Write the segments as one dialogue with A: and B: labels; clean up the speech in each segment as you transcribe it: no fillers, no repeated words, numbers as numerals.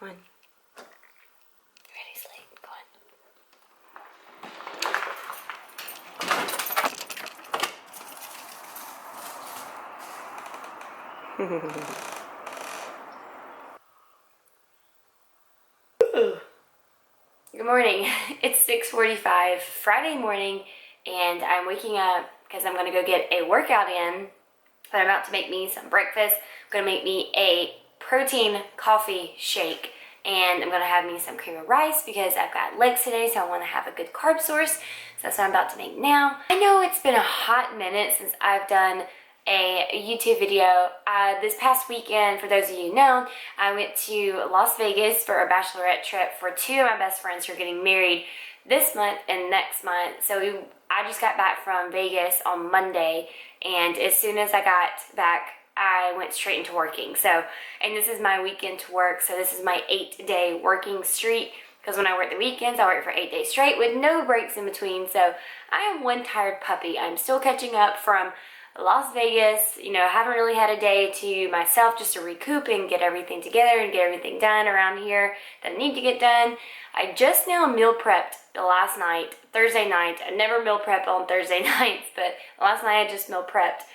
A: Come on. Ready, Slate? Go on. Good morning. It's 6:45 Friday morning, and I'm waking up because I'm going to go get a workout in. But I'm about to make me some breakfast. I'm going to make me a protein coffee shake, and I'm going to have me some cream of rice because I've got legs today, so I want to have a good carb source. So that's what I'm about to make now. I know it's been a hot minute since I've done a YouTube video. This past weekend, for those of you who know, I went to Las Vegas for a bachelorette trip for two of my best friends who are getting married this month and next month. So I just got back from Vegas on Monday, and as soon as I got back, I went straight into working. So, and this is my weekend to work, so this is my 8-day working streak, because when I work the weekends, I work for 8 days straight with no breaks in between. So I am one tired puppy. I'm still catching up from Las Vegas. You know, I haven't really had a day to myself just to recoup and get everything together and get everything done around here that I need to get done. I just now meal prepped last night, Thursday night. I never meal prep on Thursday nights, but last night I just meal prepped.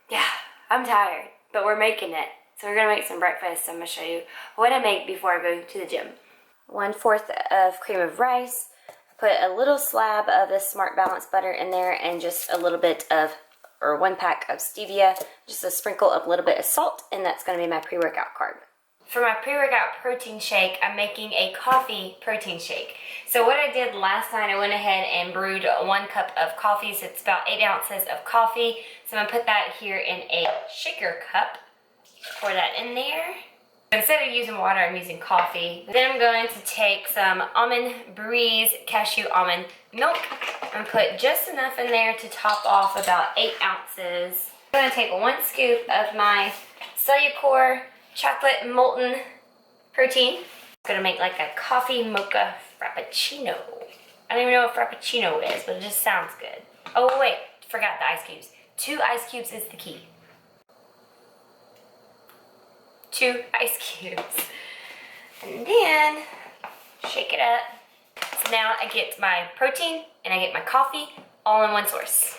A: Yeah, I'm tired, but we're making it. So we're gonna make some breakfast. I'm gonna show you what I make before I go to the gym. 1/4 of cream of rice. Put a little slab of this Smart Balance butter in there, and just a little bit of, or 1 pack of stevia, just a sprinkle of a little bit of salt, and that's going to be my pre-workout carb. For my pre-workout protein shake, I'm making a coffee protein shake. So what I did last night, I went ahead and brewed 1 cup of coffee, so it's about 8 ounces of coffee. So I'm going to put that here in a shaker cup, pour that in there. Instead of using water, I'm using coffee. Then I'm going to take some Almond Breeze cashew almond milk and put just enough in there to top off about 8 ounces. I'm going to take 1 scoop of my Cellucor chocolate molten protein. I'm going to make like a coffee mocha frappuccino. I don't even know what frappuccino is, but it just sounds good. Oh wait, forgot the ice cubes. 2 ice cubes is the key. 2 ice cubes. And then shake it up. So now I get my protein and I get my coffee all in one source.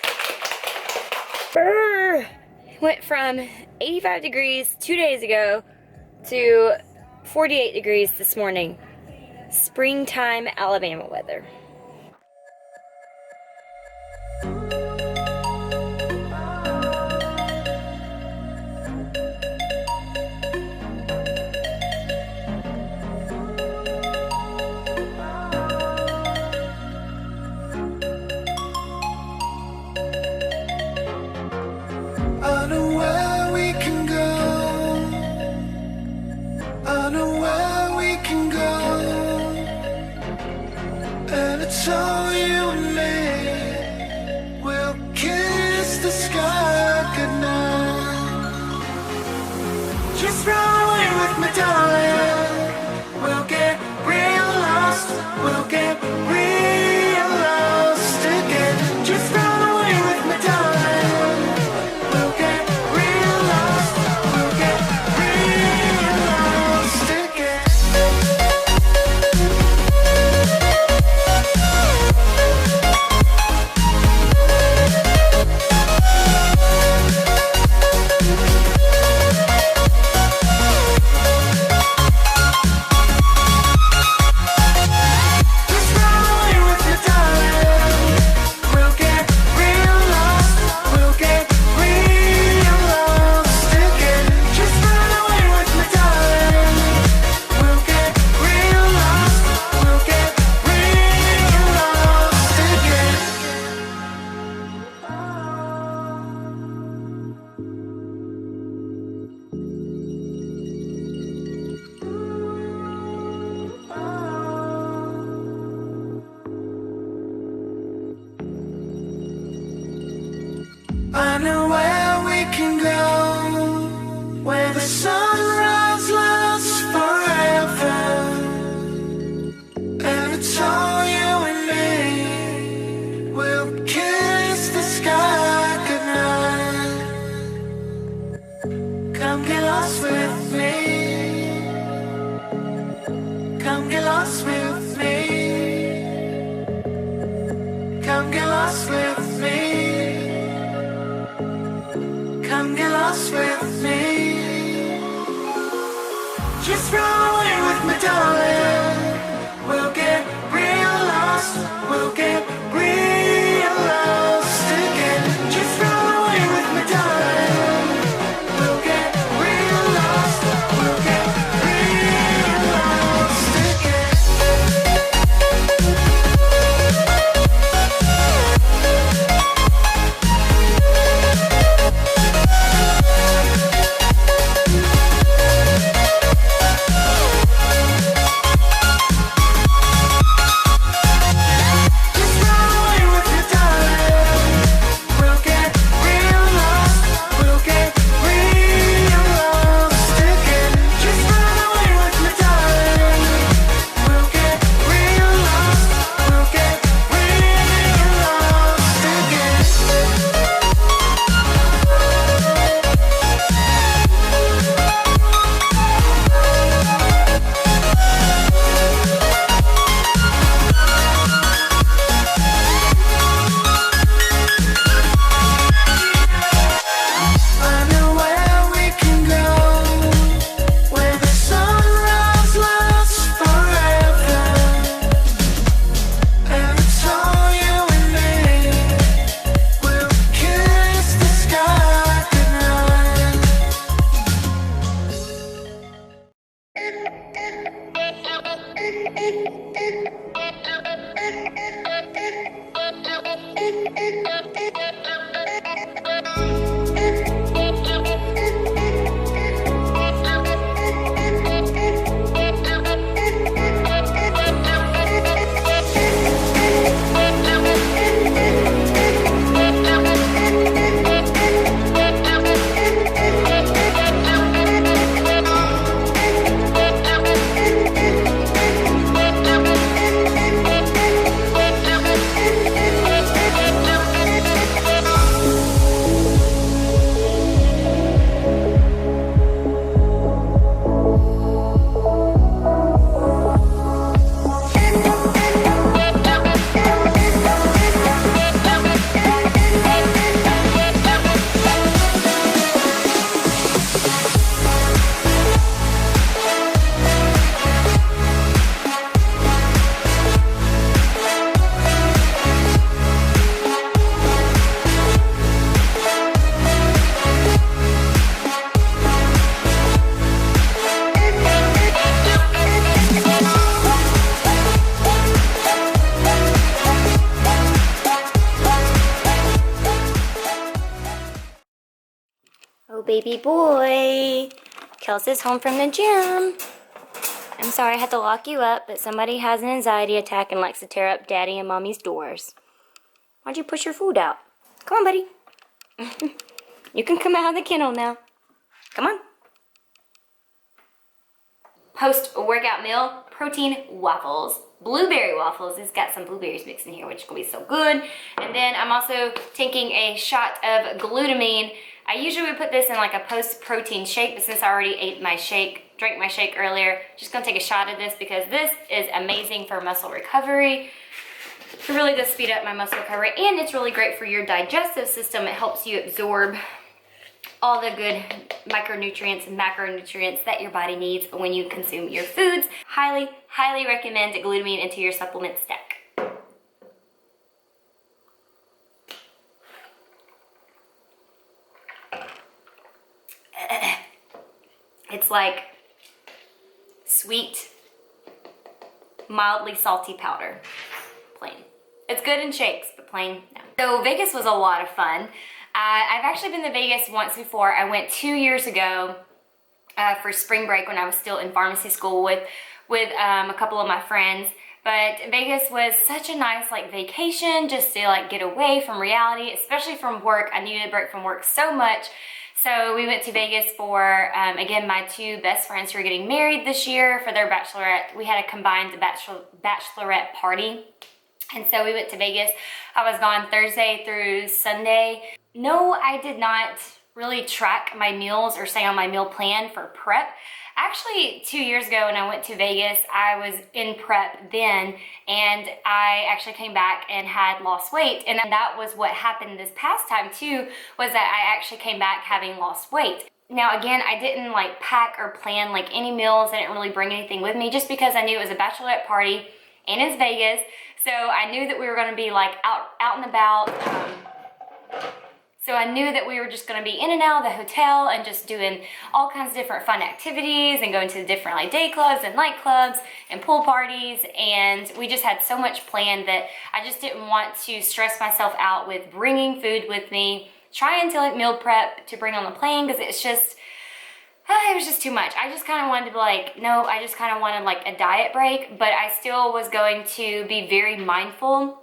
A: Went from 85 degrees 2 days ago to 48 degrees this morning. Springtime Alabama weather.
B: So you and me will kiss the sky goodnight. Just run away with me, darling. We'll get real lost. We'll get real lost again. Just run away with me, darling. We'll get real lost. We'll get real lost again. lost with me. Come get lost with me. Just run away with me, darling. We'll get real lost. We'll get real lost again. Just run away with me, darling. We'll get real lost. We'll get real lost again. Just run away with me, darling. We'll get real lost. We'll get real lost again. Just run away with me, darling. We'll get real lost. We'll get real lost again. I know where we can go, where the sunrise lasts forever, and it's all you and me. We'll kiss the sky goodnight.
A: Oh, baby boy. Kelsey's home from the gym. I'm sorry I had to lock you up, but somebody has an anxiety attack and likes to tear up daddy and mommy's doors. Why'd you push your food out? Come on, buddy. You can come out of the kennel now. Come on. Post-workout meal, protein waffles. Blueberry waffles. It's got some blueberries mixed in here, which is going to be so good. And then I'm also taking a shot of glutamine. I usually would put this in like a post-protein shake, but since I already ate my shake, drank my shake earlier, just going to take a shot of this because this is amazing for muscle recovery. It really does speed up my muscle recovery, and it's really great for your digestive system. It helps you absorb all the good micronutrients and macronutrients that your body needs when you consume your foods. Highly, highly recommend glutamine into your supplement stack. It's like sweet, mildly salty powder. Plain. It's good in shakes, but plain, no. So Vegas was a lot of fun. I've actually been to Vegas once before. I went 2 years ago for spring break when I was still in pharmacy school with a couple of my friends. But Vegas was such a nice like vacation just to like get away from reality, especially from work. I needed a break from work so much. So we went to Vegas for, again, my two best friends who are getting married this year for their bachelorette. We had a combined bachelorette party. And so we went to Vegas. I was gone Thursday through Sunday. No, I did not really track my meals or stay on my meal plan for prep. Actually, 2 years ago when I went to Vegas, I was in prep then, and I actually came back and had lost weight. And that was what happened this past time too, was that I actually came back having lost weight. Now again, I didn't like pack or plan like any meals. I didn't really bring anything with me just because I knew it was a bachelorette party and it's Vegas. So I knew that we were going to be like out and about. So I knew that we were just going to be in and out of the hotel and just doing all kinds of different fun activities and going to the different like day clubs and nightclubs and pool parties. And we just had so much planned that I just didn't want to stress myself out with bringing food with me, trying to like meal prep to bring on the plane, because it's just, it was just too much. I just kind of wanted to be like, no, I just kind of wanted like a diet break, but I still was going to be very mindful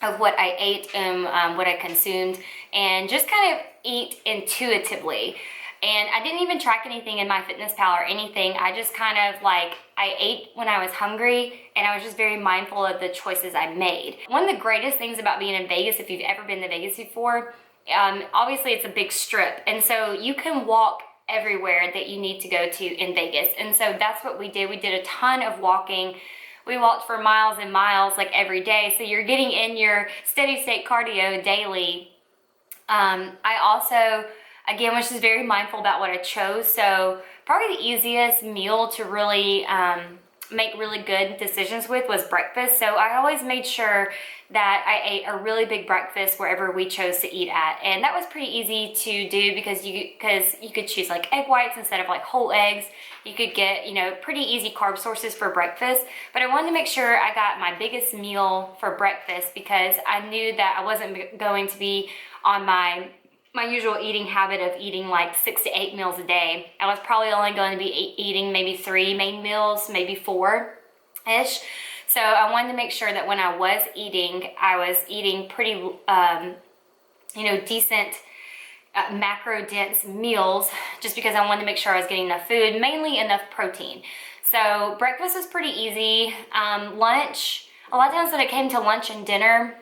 A: of what I ate and what I consumed, and just kind of eat intuitively. And I didn't even track anything in MyFitnessPal or anything. I just kind of like, I ate when I was hungry, and I was just very mindful of the choices I made. One of the greatest things about being in Vegas, if you've ever been to Vegas before, obviously it's a big strip, and so you can walk everywhere that you need to go to in Vegas. And so that's what we did. We did a ton of walking. We walked for miles and miles like every day. So you're getting in your steady state cardio daily. I also, again, was just very mindful about what I chose. So probably the easiest meal to really make really good decisions with was breakfast. So I always made sure that I ate a really big breakfast wherever we chose to eat at. And that was pretty easy to do because you could choose like egg whites instead of like whole eggs. You could get, pretty easy carb sources for breakfast. But I wanted to make sure I got my biggest meal for breakfast because I knew that I wasn't going to be on my usual eating habit of eating like 6 to 8 meals a day. I was probably only going to be eating maybe 3 main meals, maybe 4-ish. So I wanted to make sure that when I was eating pretty, decent macro dense meals, just because I wanted to make sure I was getting enough food, mainly enough protein. So breakfast was pretty easy. Lunch, a lot of times when it came to lunch and dinner,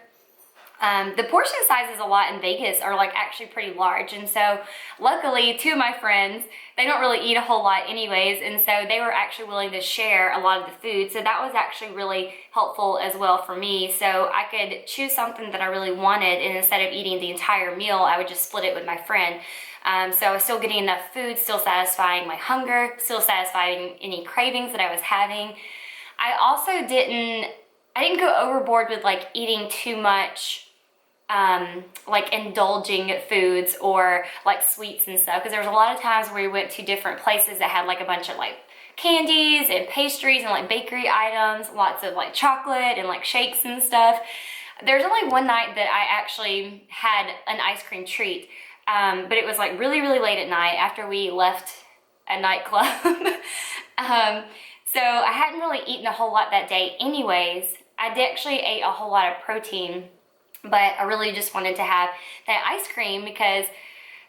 A: the portion sizes a lot in Vegas are like actually pretty large. And so luckily 2 of my friends, they don't really eat a whole lot anyways. And so they were actually willing to share a lot of the food. So that was actually really helpful as well for me. So I could choose something that I really wanted, and instead of eating the entire meal, I would just split it with my friend. So I was still getting enough food, still satisfying my hunger, still satisfying any cravings that I was having. I also didn't go overboard with like eating too much like indulging foods or like sweets and stuff, because there was a lot of times where we went to different places that had like a bunch of like candies and pastries and like bakery items, lots of like chocolate and like shakes and stuff. There's only one night that I actually had an ice cream treat, but it was like really, really late at night after we left a nightclub. So I hadn't really eaten a whole lot that day anyways. I actually ate a whole lot of protein, but I really just wanted to have that ice cream because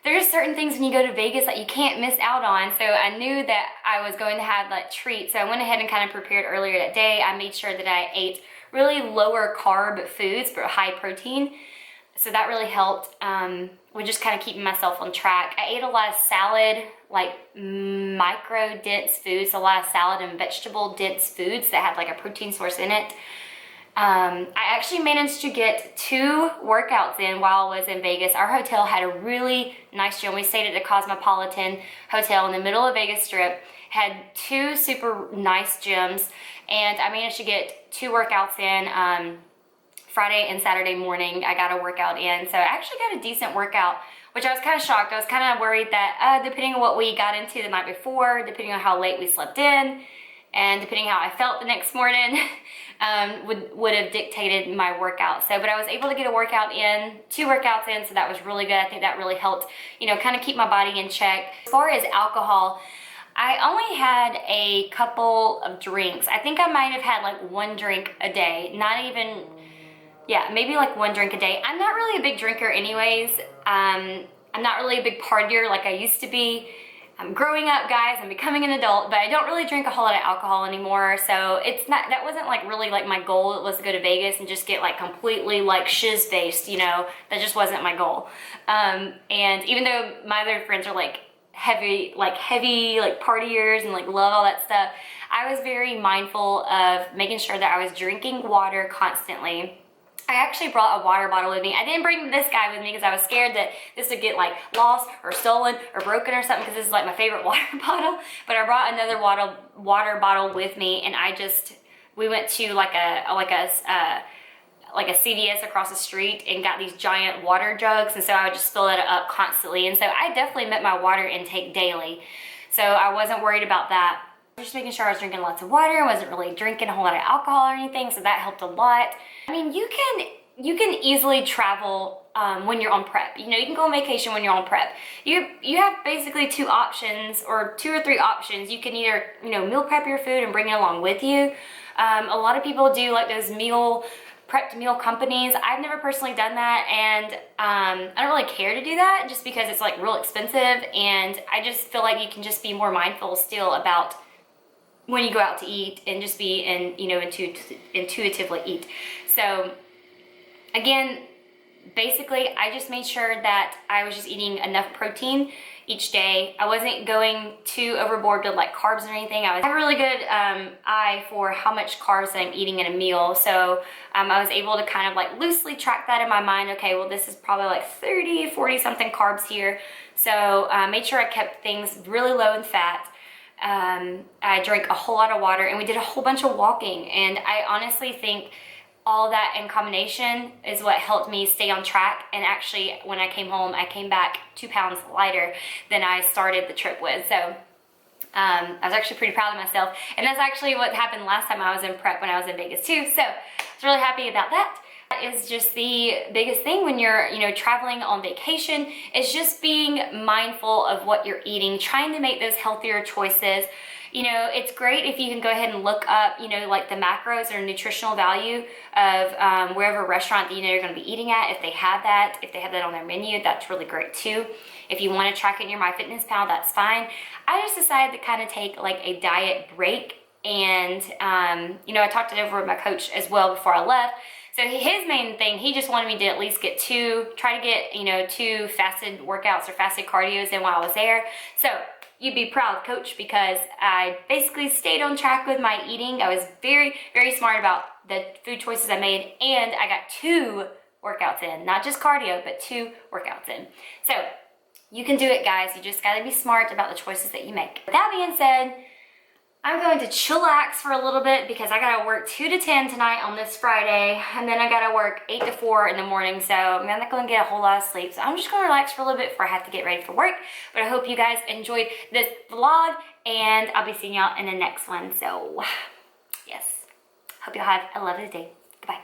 A: there's certain things when you go to Vegas that you can't miss out on. So I knew that I was going to have that treat. So I went ahead and kind of prepared earlier that day. I made sure that I ate really lower carb foods, but high protein. So that really helped with just kind of keeping myself on track. I ate a lot of salad, like micro dense foods, a lot of salad and vegetable dense foods that had like a protein source in it. I actually managed to get 2 workouts in while I was in Vegas. Our hotel had a really nice gym. We stayed at the Cosmopolitan Hotel in the middle of Vegas Strip, had 2 super nice gyms, and I managed to get 2 workouts in. Friday and Saturday morning, I got a workout in. So I actually got a decent workout, which I was kind of shocked. I was kind of worried that depending on what we got into the night before, depending on how late we slept in, and depending how I felt the next morning, would have dictated my workout. So, but I was able to get a workout in, 2 workouts in, so that was really good. I think that really helped, kind of keep my body in check. As far as alcohol, I only had a couple of drinks. I think I might have had like 1 drink a day, maybe like 1 drink a day. I'm not really a big drinker anyways. I'm not really a big partier like I used to be. I'm growing up, guys. I'm becoming an adult, but I don't really drink a whole lot of alcohol anymore. So that wasn't like really like my goal. It was to go to Vegas and just get like completely like shiz-faced, That just wasn't my goal. And even though my other friends are like heavy like partiers and like love all that stuff, I was very mindful of making sure that I was drinking water constantly. I actually brought a water bottle with me. I didn't bring this guy with me because I was scared that this would get like lost or stolen or broken or something, because this is like my favorite water bottle. But I brought another water bottle with me, and we went to like a CVS across the street and got these giant water jugs, and so I would just fill it up constantly. And so I definitely met my water intake daily, so I wasn't worried about that. Just making sure I was drinking lots of water. I wasn't really drinking a whole lot of alcohol or anything, so that helped a lot. I mean, you can easily travel when you're on prep. You know, you can go on vacation when you're on prep. You have basically two or three options. You can either, you know, meal prep your food and bring it along with you. A lot of people do like those prepped meal companies. I've never personally done that, and I don't really care to do that just because it's like real expensive, and I just feel like you can just be more mindful still about when you go out to eat and just be intuitively eat. So again, basically I just made sure that I was just eating enough protein each day. I wasn't going too overboard with like carbs or anything. I have a really good eye for how much carbs I'm eating in a meal. So I was able to kind of like loosely track that in my mind. Okay, well, this is probably like 30, 40 something carbs here. So made sure I kept things really low in fat. I drank a whole lot of water, and we did a whole bunch of walking, and I honestly think all that in combination is what helped me stay on track. And actually, when I came home, I came back 2 pounds lighter than I started the trip with. So I was actually pretty proud of myself, and that's actually what happened last time I was in prep when I was in Vegas too. So I was really happy about that. That is just the biggest thing when you're, you know, traveling on vacation, is just being mindful of what you're eating, trying to make those healthier choices. You know, it's great if you can go ahead and look up, you know, like the macros or nutritional value of wherever restaurant that you know you're going to be eating at. If they have that on their menu, that's really great too. If you want to track it in your MyFitnessPal, that's fine. I just decided to kind of take like a diet break, and you know, I talked it over with my coach as well before I left. So his main thing, he just wanted me to at least try to get, you know, 2 fasted workouts or fasted cardios in while I was there. So you'd be proud, coach, because I basically stayed on track with my eating. I was very, very smart about the food choices I made, and I got 2 workouts in, not just cardio, but 2 workouts in. So you can do it, guys. You just gotta be smart about the choices that you make. With that being said, I'm going to chillax for a little bit because I gotta work 2 to 10 tonight on this Friday, and then I gotta work 8 to 4 in the morning, so I'm not gonna get a whole lot of sleep. So I'm just gonna relax for a little bit before I have to get ready for work. But I hope you guys enjoyed this vlog, and I'll be seeing y'all in the next one. So yes, hope y'all have a lovely day. Goodbye.